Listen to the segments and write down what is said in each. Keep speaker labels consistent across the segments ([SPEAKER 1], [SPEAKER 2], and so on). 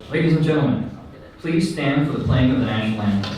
[SPEAKER 1] Ladies and gentlemen, please stand for the playing of the national anthem.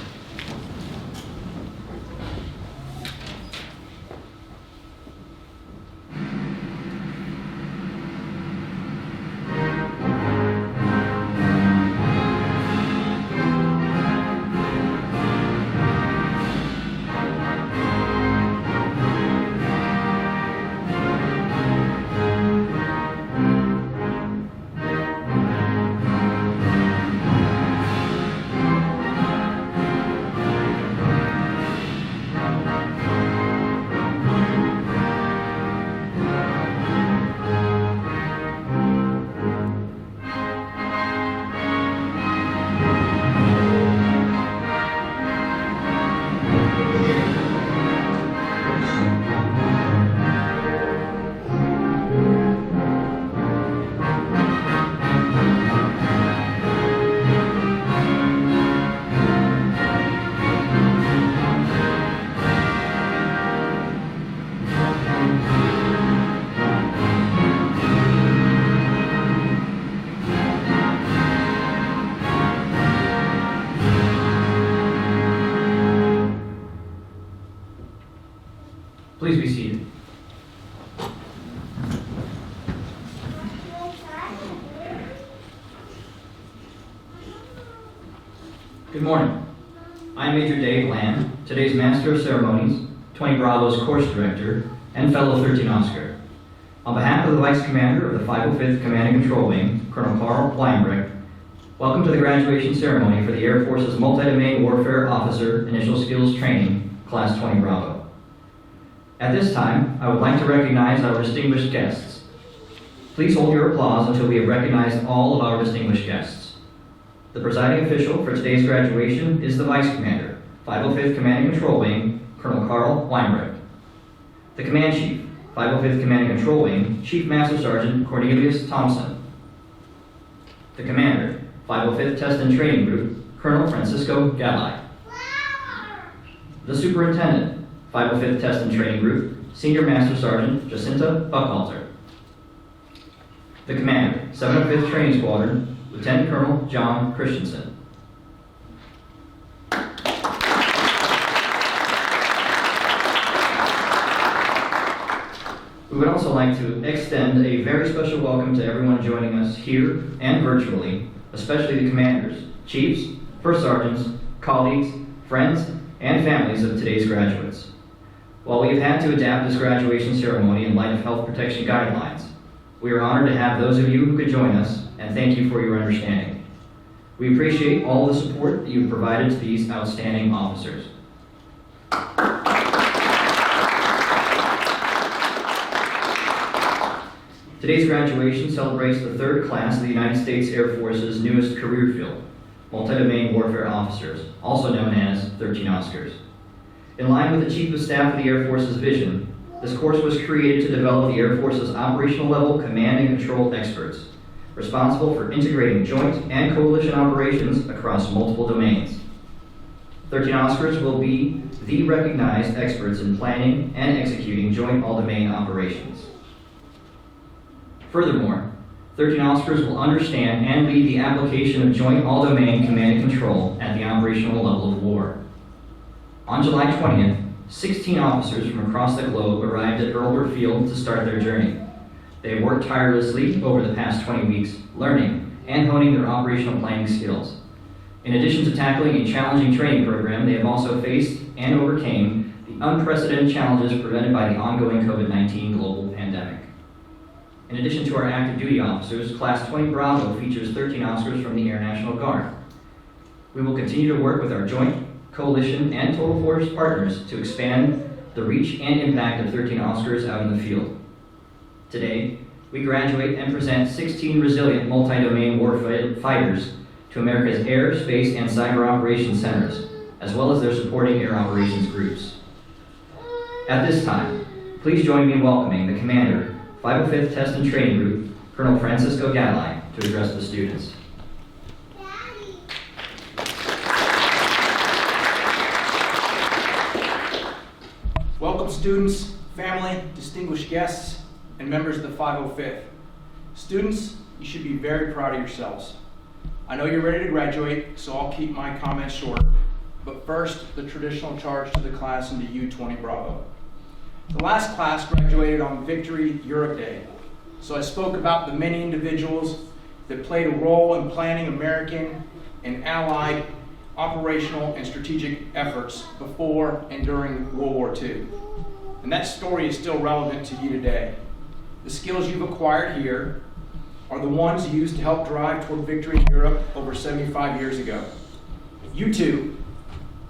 [SPEAKER 1] Please be seated. Good morning. I'm Major Dave Land, today's Master of Ceremonies, 20 Bravo's Course Director, and fellow 13 Oscar. On behalf of the Vice Commander of the 505th Command and Control Wing, Colonel Carl Weinbrecht, welcome to the graduation ceremony for the Air Force's Multi-Domain Warfare Officer Initial Skills Training, Class 20 Bravo. At this time, I would like to recognize our distinguished guests. Please hold your applause until we have recognized all of our distinguished guests. The presiding official for today's graduation is the Vice Commander, 505th Command and Control Wing, Colonel Carl Weinbrecht. The Command Chief, 505th Command and Control Wing, Chief Master Sergeant Cornelius Thompson. The Commander, 505th Test and Training Group, Colonel Francisco Galli. The Superintendent, 505th Test and Training Group, Senior Master Sergeant Jacinta Buckhalter. The Commander, 705th Training Squadron, Lieutenant Colonel John Christensen. We would also like to extend a very special welcome to everyone joining us here and virtually, especially the commanders, chiefs, first sergeants, colleagues, friends, and families of today's graduates. While we have had to adapt this graduation ceremony in light of health protection guidelines, we are honored to have those of you who could join us, and thank you for your understanding. We appreciate all the support that you've provided to these outstanding officers. Today's graduation celebrates the third class of the United States Air Force's newest career field, Multi-Domain Warfare Officers, also known as 13 Oscars. In line with the Chief of Staff of the Air Force's vision, this course was created to develop the Air Force's operational level command and control experts, responsible for integrating joint and coalition operations across multiple domains. 13 Oscars will be the recognized experts in planning and executing joint all-domain operations. Furthermore, 13 Oscars will understand and lead the application of joint all-domain command and control at the operational level of war. On July 20th, 16 officers from across the globe arrived at Hurlburt Field to start their journey. They have worked tirelessly over the past 20 weeks, learning and honing their operational planning skills. In addition to tackling a challenging training program, they have also faced and overcame the unprecedented challenges presented by the ongoing COVID-19 global pandemic. In addition to our active duty officers, Class 20 Bravo features 13 Oscars from the Air National Guard. We will continue to work with our joint, coalition, and total force partners to expand the reach and impact of 13 Oscars out in the field. Today, we graduate and present 16 resilient multi-domain warfighters to America's air, space, and cyber operations centers, as well as their supporting air operations groups. At this time, please join me in welcoming the Commander, 505th Test and Training Group, Colonel Francisco Galli, to address the students.
[SPEAKER 2] Welcome students, family, distinguished guests, and members of the 505th. Students, you should be very proud of yourselves. I know you're ready to graduate, so I'll keep my comments short. But first, the traditional charge to the class and to you, 20 Bravo. The last class graduated on Victory Europe Day, so I spoke about the many individuals that played a role in planning American and Allied operational and strategic efforts before and during World War II. And that story is still relevant to you today. The skills you've acquired here are the ones used to help drive toward victory in Europe over 75 years ago. You too,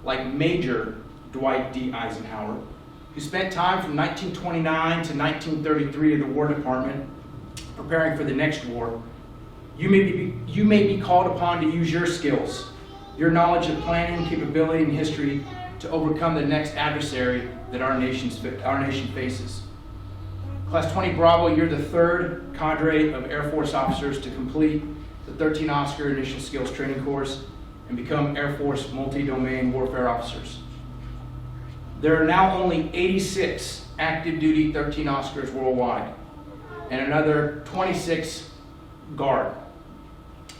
[SPEAKER 2] like Major Dwight D. Eisenhower, who spent time from 1929 to 1933 in the War Department preparing for the next war, you may be called upon to use your skills, your knowledge of planning, capability, and history to overcome the next adversary that our nation faces. Class 20 Bravo, you're the third cadre of Air Force officers to complete the 13 Oscar Initial Skills Training Course and become Air Force multi-domain warfare officers. There are now only 86 active duty 13 Oscars worldwide and another 26 Guard.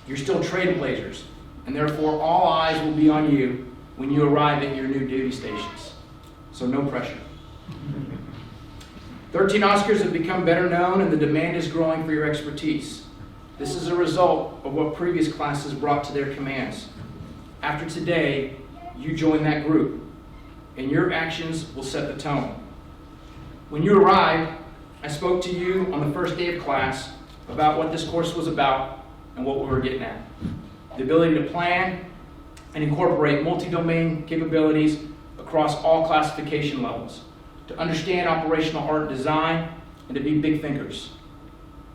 [SPEAKER 2] You're still trailblazers, and therefore all eyes will be on you when you arrive at your new duty stations. So no pressure. 13 Oscars have become better known, and the demand is growing for your expertise. This is a result of what previous classes brought to their commands. After today, you join that group, and your actions will set the tone. When you arrived, I spoke to you on the first day of class about what this course was about and what we were getting at. The ability to plan and incorporate multi-domain capabilities across all classification levels, to understand operational art and design, and to be big thinkers.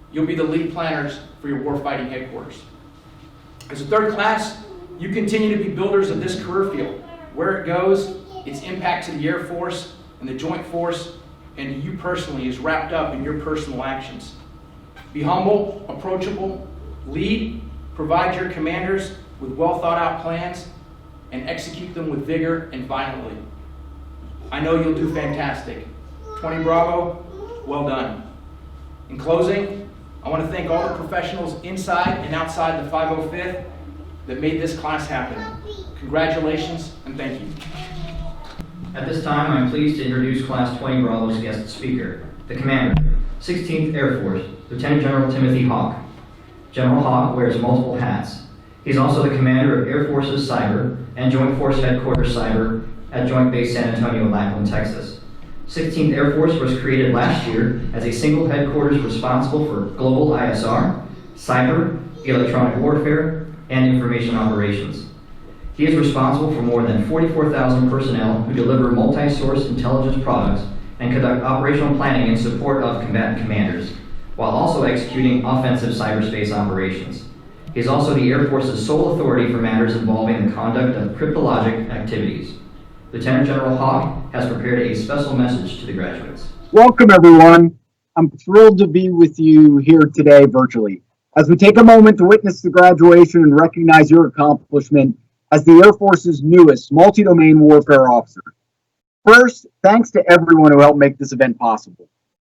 [SPEAKER 2] You'll be the lead planners for your warfighting headquarters. As a third class, you continue to be builders of this career field. Where it goes, its impact to the Air Force and the Joint Force and to you personally is wrapped up in your personal actions. Be humble, approachable, lead, provide your commanders with well thought out plans, and execute them with vigor and violently. I know you'll do fantastic. 20 Bravo, well done. In closing, I want to thank all the professionals inside and outside the 505th that made this class happen. Congratulations and thank you.
[SPEAKER 1] At this time, I'm pleased to introduce Class 20 Bravo's guest speaker, the Commander, 16th Air Force, Lieutenant General Timothy Haugh. General Haugh wears multiple hats. He's also the Commander of Air Force's Cyber and Joint Force Headquarters Cyber at Joint Base San Antonio, Lackland, Texas. 16th Air Force was created last year as a single headquarters responsible for global ISR, cyber, electronic warfare, and information operations. He is responsible for more than 44,000 personnel who deliver multi-source intelligence products and conduct operational planning in support of combatant commanders, while also executing offensive cyberspace operations. He is also the Air Force's sole authority for matters involving the conduct of cryptologic activities. Lieutenant General Haugh has prepared a special message to the graduates.
[SPEAKER 3] Welcome, everyone. I'm thrilled to be with you here today virtually as we take a moment to witness the graduation and recognize your accomplishment as the Air Force's newest multi-domain warfare officer. First, thanks to everyone who helped make this event possible.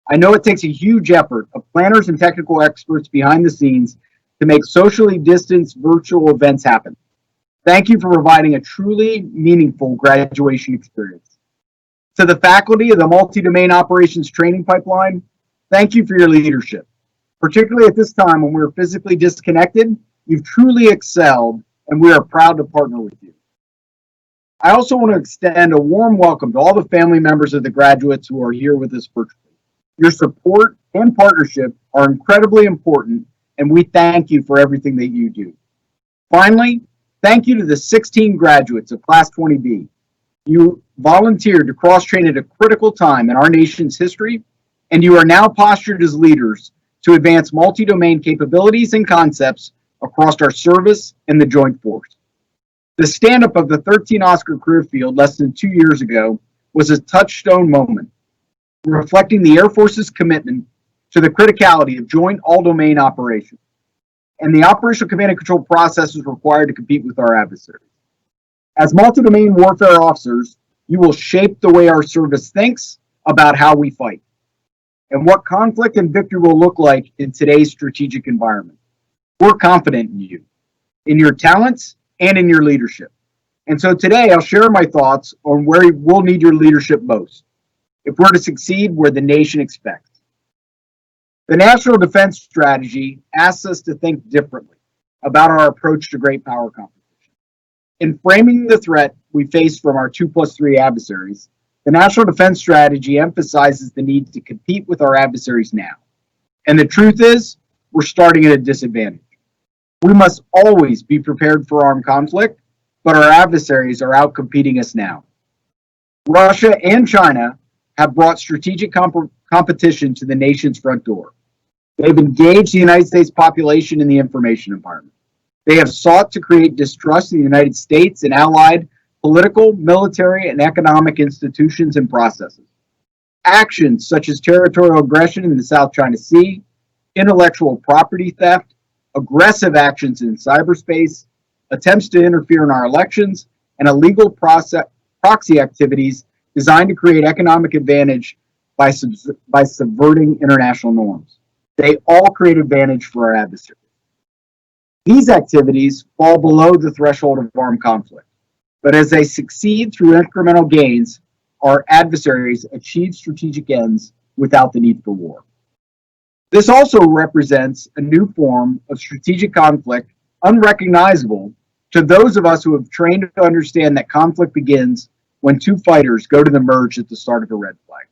[SPEAKER 3] I know it takes a huge effort of planners and technical experts behind the scenes to make socially distanced virtual events happen. Thank you for providing a truly meaningful graduation experience. To the faculty of the Multi-Domain Operations Training Pipeline, thank you for your leadership. Particularly at this time when we're physically disconnected, you've truly excelled, and we are proud to partner with you. I also want to extend a warm welcome to all the family members of the graduates who are here with us virtually. Your support and partnership are incredibly important, and we thank you for everything that you do. Finally, thank you to the 16 graduates of Class 20B. You volunteered to cross-train at a critical time in our nation's history, and you are now postured as leaders to advance multi-domain capabilities and concepts across our service and the Joint Force. The stand-up of the 13 Oscar career field less than 2 years ago was a touchstone moment, reflecting the Air Force's commitment to the criticality of joint all-domain operations and the operational command and control processes required to compete with our adversaries. As multi-domain warfare officers, you will shape the way our service thinks about how we fight and what conflict and victory will look like in today's strategic environment. We're confident in you. in your talents, and in your leadership. And so today I'll share my thoughts on where we'll need your leadership most if we're to succeed where the nation expects. The National Defense Strategy asks us to think differently about our approach to great power competition. In framing the threat we face from our 2+3 adversaries, the National Defense Strategy emphasizes the need to compete with our adversaries now. And the truth is, we're starting at a disadvantage. We must always be prepared for armed conflict, but our adversaries are outcompeting us now. Russia and China have brought strategic competition to the nation's front door. They've engaged the United States population in the information environment. They have sought to create distrust in the United States and allied political, military, and economic institutions and processes. Actions such as territorial aggression in the South China Sea, intellectual property theft, aggressive actions in cyberspace, attempts to interfere in our elections, and illegal proxy activities designed to create economic advantage by subverting international norms. They all create advantage for our adversaries. These activities fall below the threshold of armed conflict, but as they succeed through incremental gains, our adversaries achieve strategic ends without the need for war. This also represents a new form of strategic conflict unrecognizable to those of us who have trained to understand that conflict begins when two fighters go to the merge at the start of a red flag.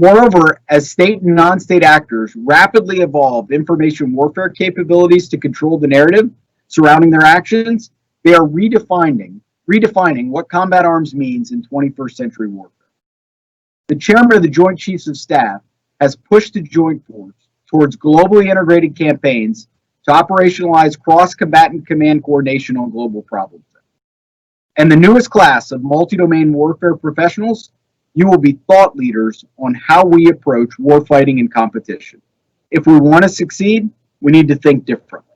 [SPEAKER 3] Moreover, as state and non-state actors rapidly evolve information warfare capabilities to control the narrative surrounding their actions, they are redefining what combat arms means in 21st century warfare. The chairman of the Joint Chiefs of Staff has pushed the Joint Force towards globally integrated campaigns to operationalize cross-combatant command coordination on global problems. And the newest class of multi-domain warfare professionals, you will be thought leaders on how we approach warfighting and competition. If we want to succeed, we need to think differently.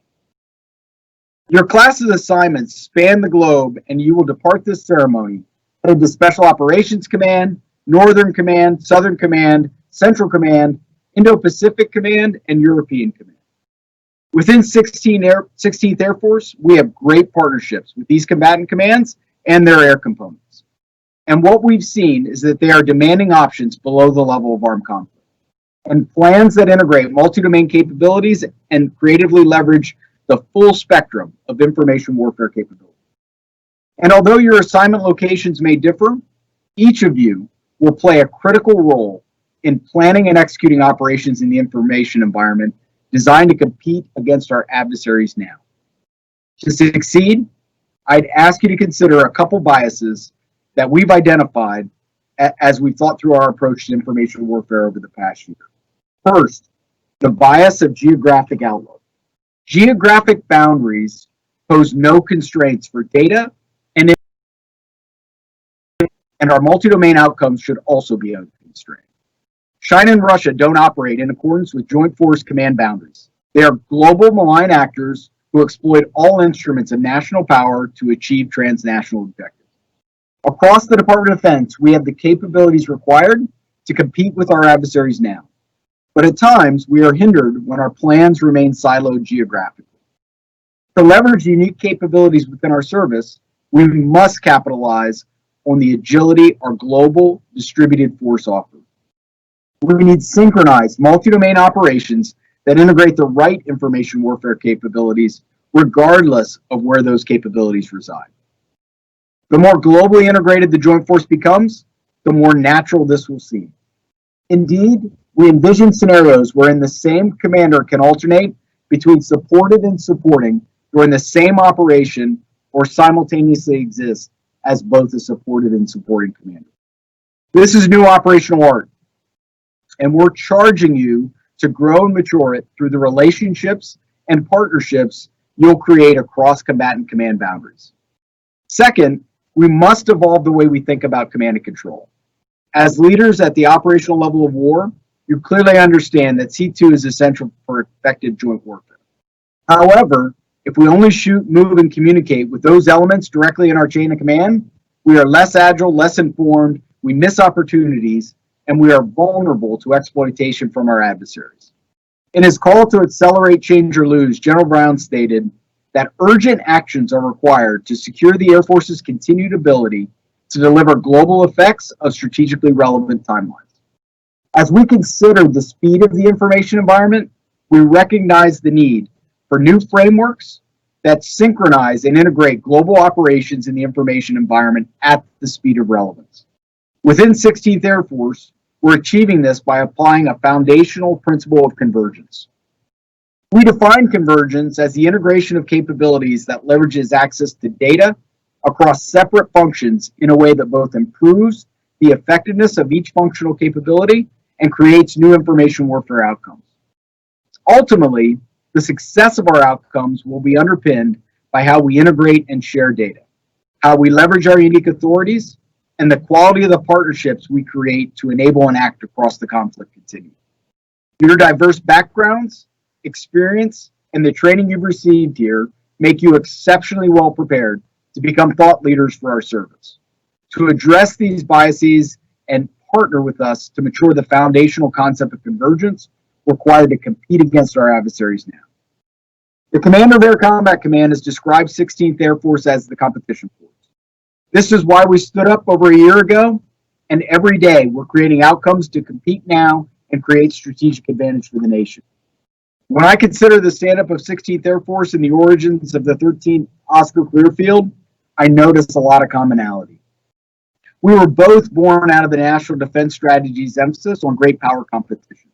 [SPEAKER 3] Your class's assignments span the globe, and you will depart this ceremony headed to Special Operations Command, Northern Command, Southern Command, Central Command, Indo-Pacific Command, and European Command. Within 16th Air Force, we have great partnerships with these combatant commands and their air components. And what we've seen is that they are demanding options below the level of armed conflict, and plans that integrate multi-domain capabilities and creatively leverage the full spectrum of information warfare capability. And although your assignment locations may differ, each of you will play a critical role in planning and executing operations in the information environment designed to compete against our adversaries now. To succeed, I'd ask you to consider a couple biases that we've identified as we've thought through our approach to information warfare over the past year. First, the bias of geographic outlook. Geographic boundaries pose no constraints for data, and our multi-domain outcomes should also be unconstrained. China and Russia don't operate in accordance with Joint Force Command boundaries. They are global malign actors who exploit all instruments of national power to achieve transnational objectives. Across the Department of Defense, we have the capabilities required to compete with our adversaries now. But at times, we are hindered when our plans remain siloed geographically. To leverage unique capabilities within our service, we must capitalize on the agility our global distributed force offers. We need synchronized multi-domain operations that integrate the right information warfare capabilities regardless of where those capabilities reside. The more globally integrated the joint force becomes, the more natural this will seem. Indeed, we envision scenarios wherein the same commander can alternate between supported and supporting during the same operation or simultaneously exist as both a supported and supporting commander. This is new operational art, and we're charging you to grow and mature it through the relationships and partnerships you'll create across combatant command boundaries. Second, we must evolve the way we think about command and control. As leaders at the operational level of war, you clearly understand that C2 is essential for effective joint warfare. However, if we only shoot, move, and communicate with those elements directly in our chain of command, we are less agile, less informed, we miss opportunities, and we are vulnerable to exploitation from our adversaries. In his call to accelerate, change, or lose, General Brown stated, that urgent actions are required to secure the Air Force's continued ability to deliver global effects of strategically relevant timelines. As we consider the speed of the information environment, we recognize the need for new frameworks that synchronize and integrate global operations in the information environment at the speed of relevance. Within 16th Air Force, we're achieving this by applying a foundational principle of convergence. We define convergence as the integration of capabilities that leverages access to data across separate functions in a way that both improves the effectiveness of each functional capability and creates new information warfare outcomes. Ultimately, the success of our outcomes will be underpinned by how we integrate and share data, how we leverage our unique authorities, and the quality of the partnerships we create to enable and act across the conflict continuum. Your diverse backgrounds, experience, and the training you've received here make you exceptionally well prepared to become thought leaders for our service, to address these biases and partner with us to mature the foundational concept of convergence required to compete against our adversaries now. The Commander of Air Combat Command has described 16th Air Force as the competition force. This is why we stood up over a year ago, and every day we're creating outcomes to compete now and create strategic advantage for the nation. When I consider the stand-up of 16th Air Force and the origins of the 13th Oscar career field, I notice a lot of commonality. We were both born out of the National Defense Strategy's emphasis on great power competition,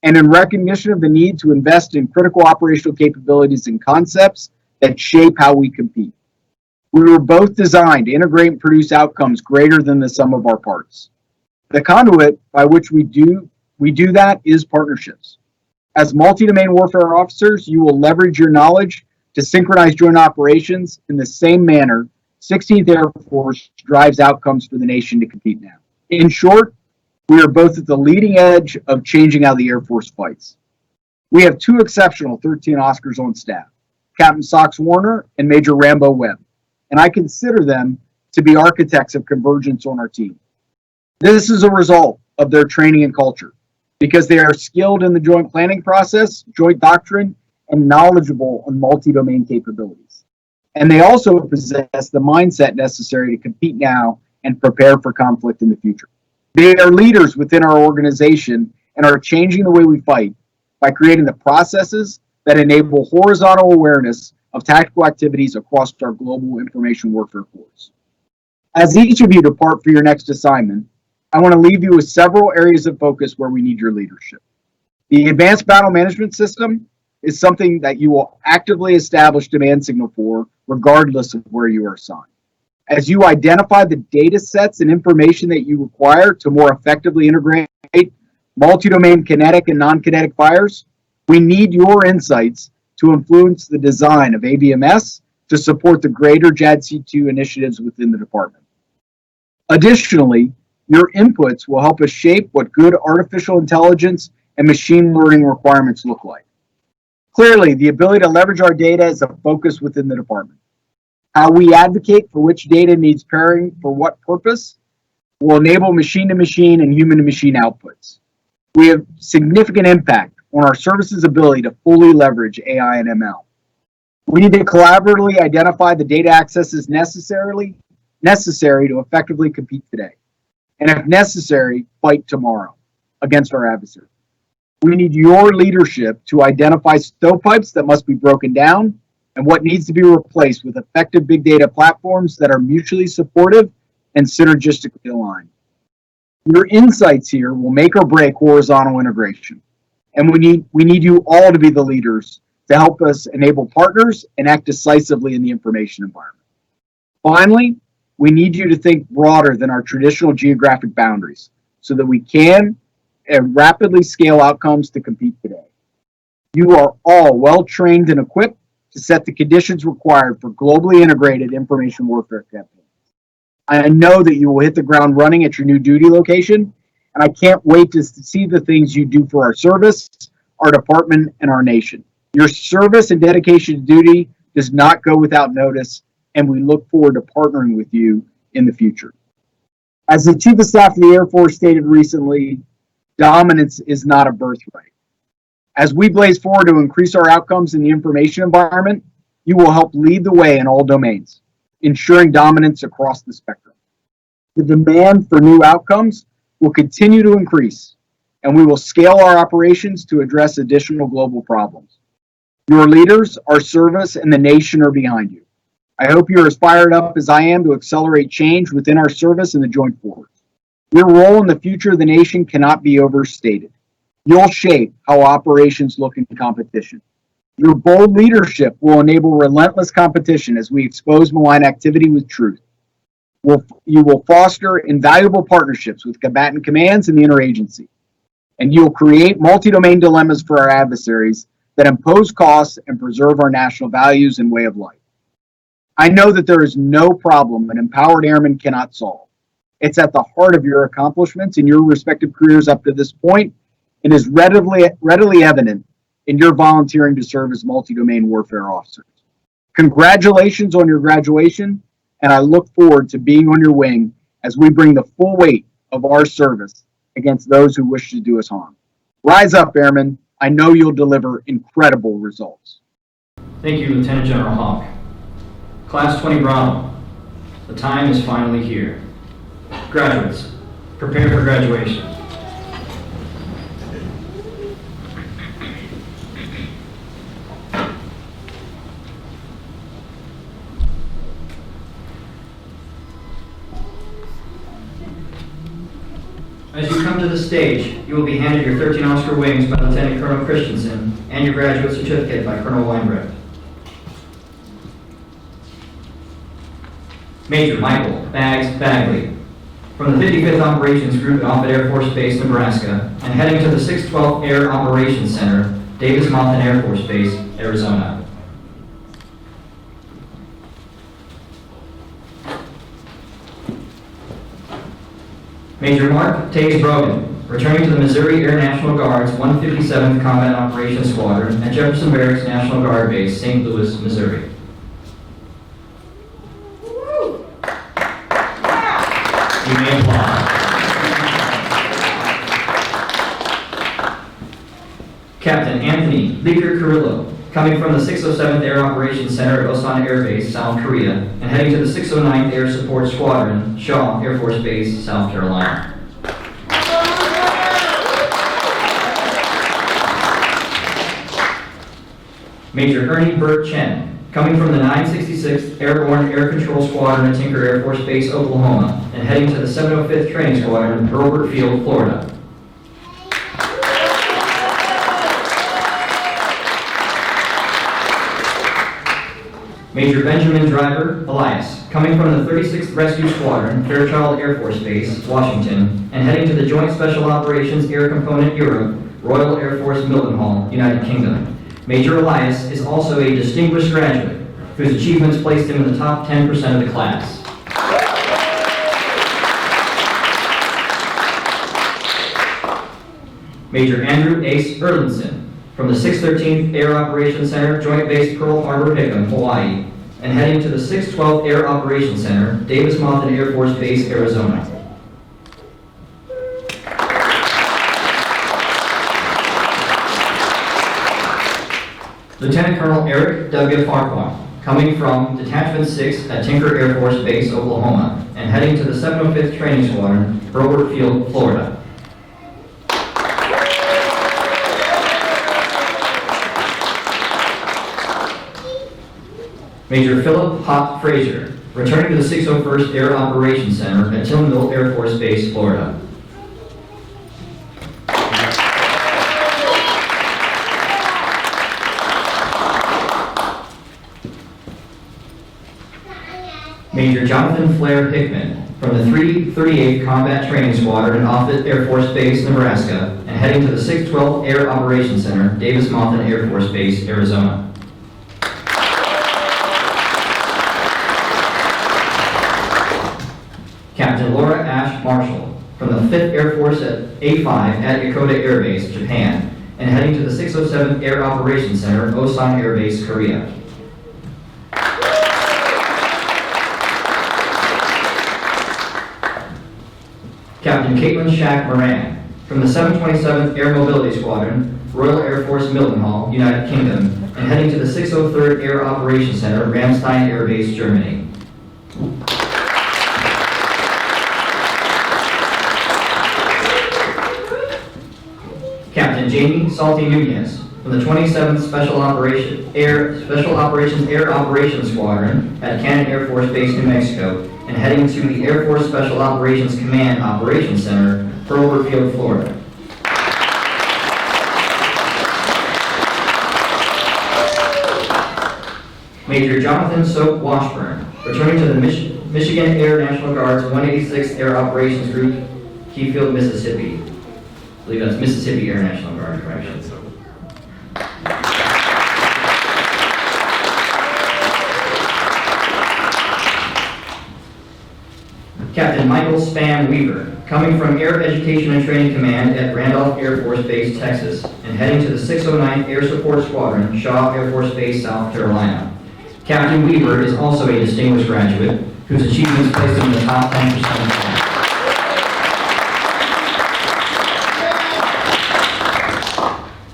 [SPEAKER 3] and in recognition of the need to invest in critical operational capabilities and concepts that shape how we compete. We were both designed to integrate and produce outcomes greater than the sum of our parts. The conduit by which we do that is partnerships. As multi-domain warfare officers, you will leverage your knowledge to synchronize joint operations in the same manner 16th Air Force drives outcomes for the nation to compete now. In short, we are both at the leading edge of changing how the Air Force fights. We have two exceptional 13 Oscars on staff, Captain Sox Warner and Major Rambo Webb, and I consider them to be architects of convergence on our team. This is a result of their training and culture, because they are skilled in the joint planning process, joint doctrine, and knowledgeable on multi-domain capabilities. And they also possess the mindset necessary to compete now and prepare for conflict in the future. They are leaders within our organization and are changing the way we fight by creating the processes that enable horizontal awareness of tactical activities across our global information warfare force. As each of you depart for your next assignment, I want to leave you with several areas of focus where we need your leadership. The Advanced Battle Management System is something that you will actively establish demand signal for, regardless of where you are assigned. As you identify the data sets and information that you require to more effectively integrate multi-domain kinetic and non-kinetic fires, we need your insights to influence the design of ABMS to support the greater JADC2 initiatives within the department. Additionally, your inputs will help us shape what good artificial intelligence and machine learning requirements look like. Clearly, the ability to leverage our data is a focus within the department. How we advocate for which data needs pairing for what purpose will enable machine-to-machine and human-to-machine outputs. We have significant impact on our service's ability to fully leverage AI and ML. We need to collaboratively identify the data accesses necessary to effectively compete today, and if necessary, fight tomorrow against our adversary. We need your leadership to identify stovepipes that must be broken down and what needs to be replaced with effective big data platforms that are mutually supportive and synergistically aligned. Your insights here will make or break horizontal integration, and we need you all to be the leaders to help us enable partners and act decisively in the information environment. Finally, we need you to think broader than our traditional geographic boundaries so that we can and rapidly scale outcomes to compete today. You are all well trained and equipped to set the conditions required for globally integrated information warfare campaigns. I know that you will hit the ground running at your new duty location, and I can't wait to see the things you do for our service, our department, and our nation. Your service and dedication to duty does not go without notice, and we look forward to partnering with you in the future. As the Chief of Staff of the Air Force stated recently, dominance is not a birthright. As we blaze forward to increase our outcomes in the information environment, you will help lead the way in all domains, ensuring dominance across the spectrum. The demand for new outcomes will continue to increase, and we will scale our operations to address additional global problems. Your leaders, our service, and the nation are behind you. I hope you're as fired up as I am to accelerate change within our service and the Joint Force. Your role in the future of the nation cannot be overstated. You'll shape how operations look in competition. Your bold leadership will enable relentless competition as we expose malign activity with truth. You will foster invaluable partnerships with combatant commands and the interagency. And you'll create multi-domain dilemmas for our adversaries that impose costs and preserve our national values and way of life. I know that there is no problem an empowered airman cannot solve. It's at the heart of your accomplishments in your respective careers up to this point and is readily evident in your volunteering to serve as multi-domain warfare officers. Congratulations on your graduation, and I look forward to being on your wing as we bring the full weight of our service against those who wish to do us harm. Rise up, Airmen. I know you'll deliver incredible results.
[SPEAKER 1] Thank you, Lieutenant General Haugh. Class 20 Bravo, the time is finally here. Graduates, prepare for graduation. As you come to the stage, you will be handed your 13 Oscar wings by Lieutenant Colonel Christensen and your graduate certificate by Colonel Weinbrecht. Major Michael Baggs Bagley, from the 55th Operations Group at Offutt Air Force Base, Nebraska, and heading to the 612th Air Operations Center, Davis-Monthan Air Force Base, Arizona. Major Mark Taves Brogan, returning to the Missouri Air National Guard's 157th Combat Operations Squadron at Jefferson Barracks National Guard Base, St. Louis, Missouri. You may applaud. Captain Anthony Leaker Carrillo, coming from the 607th Air Operations Center at Osan Air Base, South Korea, and heading to the 609th Air Support Squadron, Haugh Air Force Base, South Carolina. Major Ernie Burt Chen, coming from the 966th Airborne Air Control Squadron at Tinker Air Force Base, Oklahoma, and heading to the 705th Training Squadron at Hurlburt Field, Florida. Major Benjamin Driver Elias, coming from the 36th Rescue Squadron, Fairchild Air Force Base, Washington, and heading to the Joint Special Operations Air Component Europe, Royal Air Force Mildenhall, United Kingdom. Major Elias is also a distinguished graduate, whose achievements placed him in the top 10% of the class. Major Andrew Ace Erlinson, from the 613th Air Operations Center, Joint Base Pearl Harbor, Hickam, Hawaii, and heading to the 612th Air Operations Center, Davis-Monthan Air Force Base, Arizona. Lieutenant Colonel Eric W. Farquhar, coming from Detachment 6 at Tinker Air Force Base, Oklahoma, and heading to the 705th Training Squadron, Hurlburt Field, Florida. Major Philip Hott Frazier, returning to the 601st Air Operations Center at Tillmanville Air Force Base, Florida. Major Jonathan Flair Hickman, from the 338th Combat Training Squadron at Offutt Air Force Base, Nebraska, and heading to the 612th Air Operations Center, Davis-Monthan Air Force Base, Arizona. Captain Laura Ash Marshall, from the 5th Air Force at A5 at Yokota Air Base, Japan, and heading to the 607th Air Operations Center, Osan Air Base, Korea. Captain Caitlin Shack Moran, from the 727th Air Mobility Squadron, Royal Air Force Mildenhall, United Kingdom, and heading to the 603rd Air Operations Center, Ramstein Air Base, Germany. Captain Jamie Salty Nunez from the 27th Special Operations Air Operations Squadron at Cannon Air Force Base, New Mexico, and heading to the Air Force Special Operations Command Operations Center, Hurlburt Field, Florida. Major Jonathan Soap Washburn, returning to the Michigan Air National Guard's 186th Air Operations Group, Keyfield, Mississippi. I believe that's Mississippi Air National Guard, correction. Captain Michael Span Weaver, coming from Air Education and Training Command at Randolph Air Force Base, Texas, and heading to the 609th Air Support Squadron, Shaw Air Force Base, South Carolina. Captain Weaver is also a distinguished graduate whose achievements placed him in the top 10% of class.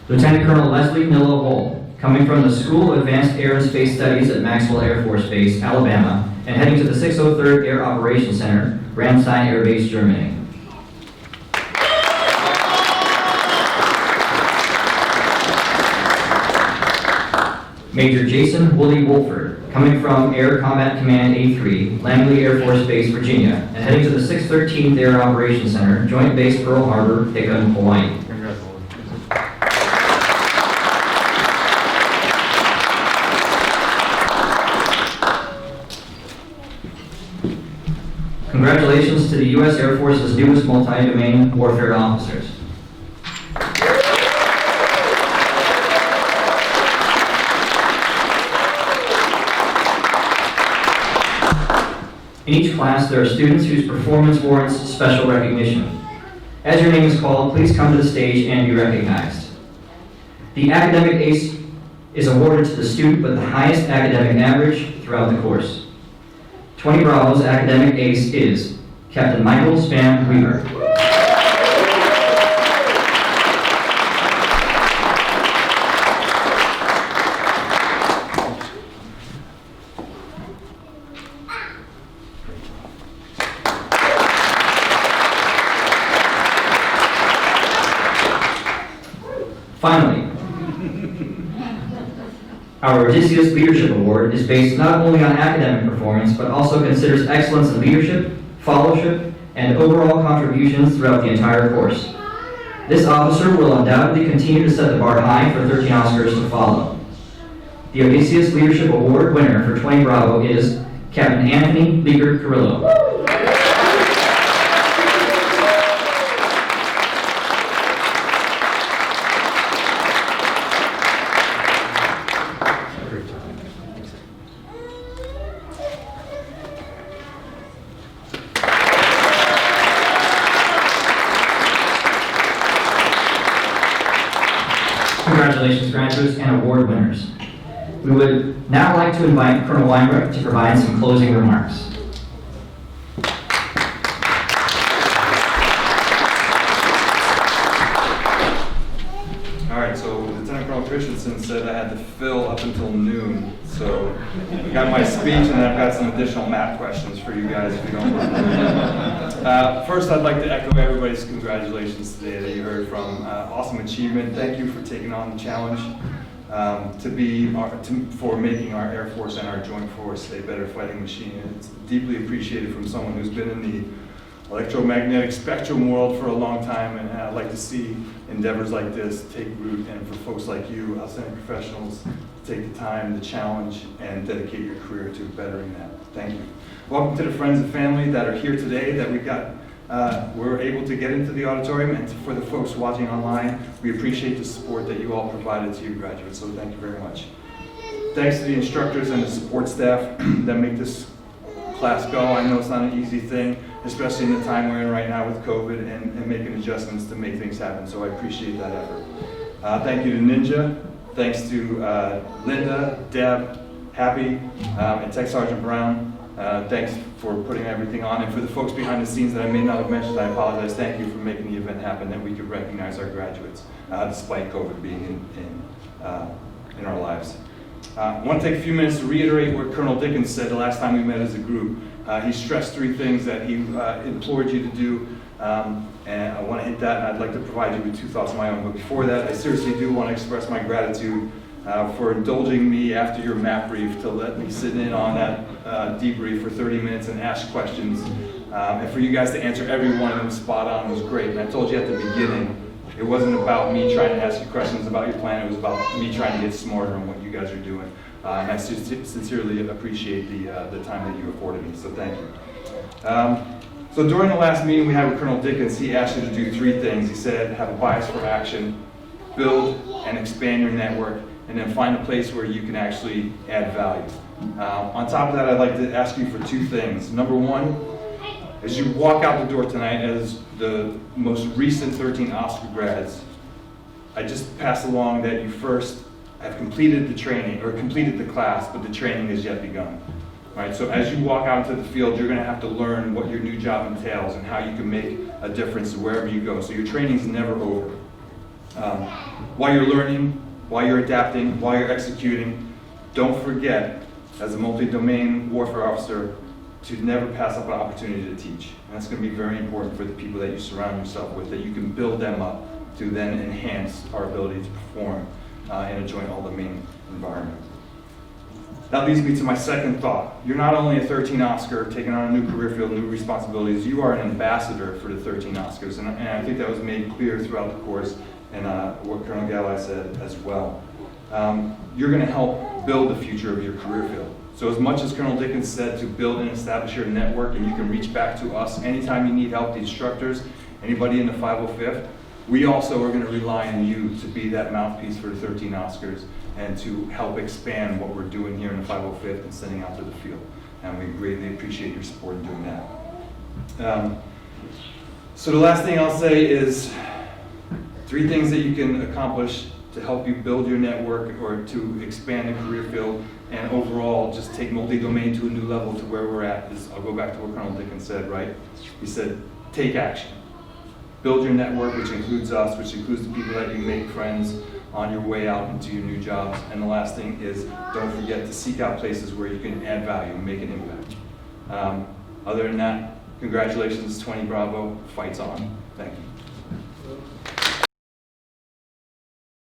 [SPEAKER 1] Lieutenant Colonel Leslie Nilo Hull, coming from the School of Advanced Air and Space Studies at Maxwell Air Force Base, Alabama, and heading to the 603rd Air Operations Center, Ramstein Air Base, Germany. Major Jason Woolley Wolford, coming from Air Combat Command A3, Langley Air Force Base, Virginia, and heading to the 613th Air Operations Center, Joint Base Pearl Harbor, Hickam, Hawaii. Congratulations to the U.S. Air Force's newest multi-domain warfare officers. In each class, there are students whose performance warrants special recognition. As your name is called, please come to the stage and be recognized. The academic ace is awarded to the student with the highest academic average throughout the course. 20 Bravo's academic ace is Captain Michael Span Weaver. Finally, our Odysseus Leadership Award is based not only on academic performance, but also considers excellence in leadership, followership, and overall contributions throughout the entire course. This officer will undoubtedly continue to set the bar high for 13 Oscars to follow. The Odysseus Leadership Award winner for 20 Bravo is Captain Anthony Leaker Carrillo. Congratulations, graduates and award winners. We would now like to invite Colonel Weinberg to provide some closing remarks.
[SPEAKER 4] All right, so Lieutenant Colonel Christensen said I had to fill up until noon. So I got my speech and then I've got some additional math questions for you guys if you don't mind. First, I'd like to echo everybody's congratulations today that you heard from. Awesome achievement. Thank you for taking on the challenge for making our Air Force and our Joint Force a better fighting machine. And it's deeply appreciated from someone who's been in the electromagnetic spectrum world for a long time, and I'd like to see endeavors like this take root, and for folks like you, outstanding professionals, take the time, the challenge, and dedicate your career to bettering that. Thank you. Welcome to the friends and family that are here today that we're able to get into the auditorium, and for the folks watching online, we appreciate the support that you all provided to your graduates, so thank you very much. Thanks to the instructors and the support staff that make this class go. I know it's not an easy thing, especially in the time we're in right now with COVID and making adjustments to make things happen, so I appreciate that effort. Thank you to Ninja, thanks to Linda, Deb, Happy, and Tech Sergeant Brown. Thanks for putting everything on. And for the folks behind the scenes that I may not have mentioned, I apologize. Thank you for making the event happen, that we could recognize our graduates, despite COVID being in our lives. I want to take a few minutes to reiterate what Colonel Dickens said the last time we met as a group. He stressed 3 things that he implored you to do, and I want to hit that, and I'd like to provide you with 2 thoughts of my own. But before that, I seriously do want to express my gratitude for indulging me after your map brief to let me sit in on that debrief for 30 minutes and ask questions. And for you guys to answer every one of them spot on was great. And I told you at the beginning, it wasn't about me trying to ask you questions about your plan, it was about me trying to get smarter on what you guys are doing. And I sincerely appreciate the time that you afforded me, so thank you. So during the last meeting we had with Colonel Dickens, he asked you to do 3 things. He said, have a bias for action, build and expand your network, and then find a place where you can actually add value. On top of that, I'd like to ask you for 2 things. Number 1, as you walk out the door tonight as the most recent 13 Oscar grads, I just pass along that you first have completed the training, or completed the class, but the training has yet begun. All right, so as you walk out into the field, you're going to have to learn what your new job entails and how you can make a difference wherever you go. So your training's never over. While you're learning, while you're adapting, while you're executing, don't forget, as a multi-domain warfare officer, to never pass up an opportunity to teach. And that's going to be very important for the people that you surround yourself with, that you can build them up to then enhance our ability to perform in a joint all-domain environment. That leads me to my second thought. You're not only a 13 Oscar taking on a new career field, new responsibilities, you are an ambassador for the 13 Oscars. And I think that was made clear throughout the course, and what Colonel Galli said as well. You're going to help build the future of your career field. So as much as Colonel Dickens said to build and establish your network, and you can reach back to us anytime you need help, the instructors, anybody in the 505th, we also are going to rely on you to be that mouthpiece for the 13 Oscars and to help expand what we're doing here in the 505th and sending out to the field. And we greatly appreciate your support in doing that. So the last thing I'll say is 3 things that you can accomplish to help you build your network or to expand the career field and overall just take multi-domain to a new level to where we're at is, I'll go back to what Colonel Dickens said, right? He said, take action. Build your network, which includes us, which includes the people that you make friends on your way out into your new jobs. And the last thing is, don't forget to seek out places where you can add value and make an impact. Other than that, congratulations, 20 Bravo, fight's on. Thank you.